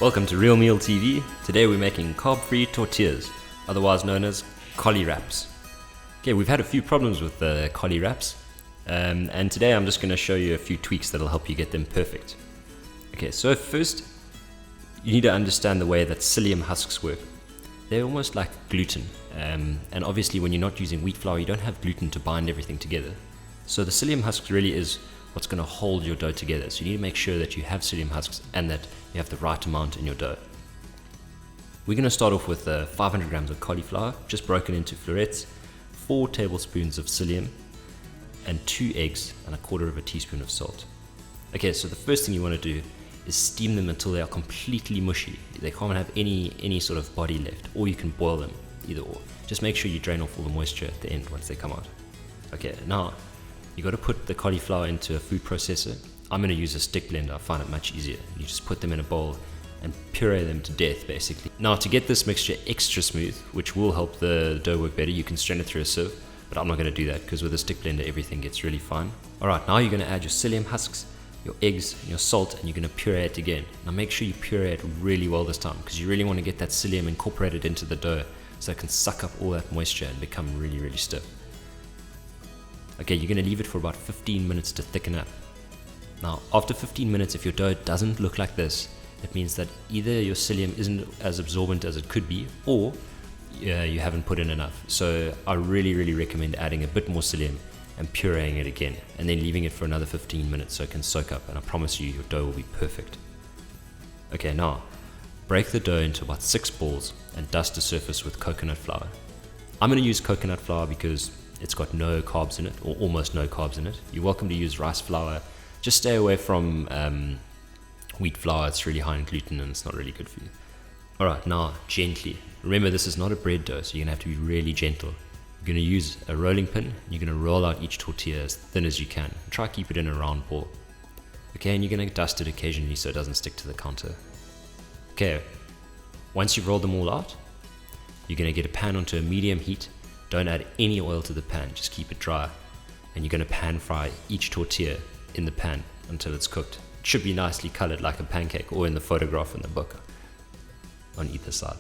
Welcome to Real Meal TV. Today we're making carb-free tortillas, otherwise known as collie wraps. Okay, we've had a few problems with the collie wraps, and today I'm just going to show you a few tweaks that'll help you get them perfect. Okay, so first, you need to understand the way that psyllium husks work. They're almost like gluten, and obviously when you're not using wheat flour, you don't have gluten to bind everything together. So the psyllium husks really is what's going to hold your dough together. So you need to make sure that you have psyllium husks and that you have the right amount in your dough. We're going to start off with 500 grams of cauliflower, just broken into florets, 4 tablespoons of psyllium, and 2 eggs and a quarter of a teaspoon of salt. Okay, so the first thing you want to do is steam them until they are completely mushy. They can't have any sort of body left, or you can boil them, either or. Just make sure you drain off all the moisture at the end once they come out. Okay, now you got to put the cauliflower into a food processor. I'm going to use a stick blender. I find it much easier. You just put them in a bowl and puree them to death, basically. Now, to get this mixture extra smooth, which will help the dough work better, you can strain it through a sieve, but I'm not going to do that because with a stick blender everything gets really fine. Alright, now you're going to add your psyllium husks, your eggs, and your salt, and you're going to puree it again. Now make sure you puree it really well this time, because you really want to get that psyllium incorporated into the dough so it can suck up all that moisture and become really, really stiff. Okay, you're going to leave it for about 15 minutes to thicken up. Now, after 15 minutes, if your dough doesn't look like this, it means that either your psyllium isn't as absorbent as it could be, or you haven't put in enough. So I really recommend adding a bit more psyllium and pureeing it again, and then leaving it for another 15 minutes so it can soak up, and I promise you, your dough will be perfect. Okay, now, break the dough into about 6 balls and dust the surface with coconut flour. I'm going to use coconut flour because it's got no carbs in it, or almost no carbs in it. You're welcome to use rice flour. Just stay away from wheat flour. It's really high in gluten and it's not really good for you. Alright, now gently. Remember, this is not a bread dough, so you're going to have to be really gentle. You're going to use a rolling pin. You're going to roll out each tortilla as thin as you can. Try to keep it in a round ball. Okay, and you're going to dust it occasionally so it doesn't stick to the counter. Okay, once you've rolled them all out, you're going to get a pan onto a medium heat. Don't add any oil to the pan, just keep it dry. And you're going to pan fry each tortilla in the pan until it's cooked. It should be nicely colored like a pancake, or in the photograph in the book on either side.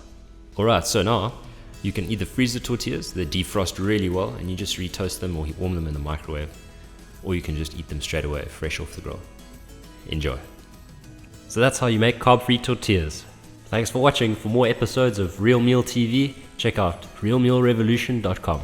Alright, so now you can either freeze the tortillas, they defrost really well, and you just retoast them or warm them in the microwave, or you can just eat them straight away, fresh off the grill. Enjoy. So that's how you make carb-free tortillas. Thanks for watching. For more episodes of Real Meal TV, check out realmealrevolution.com.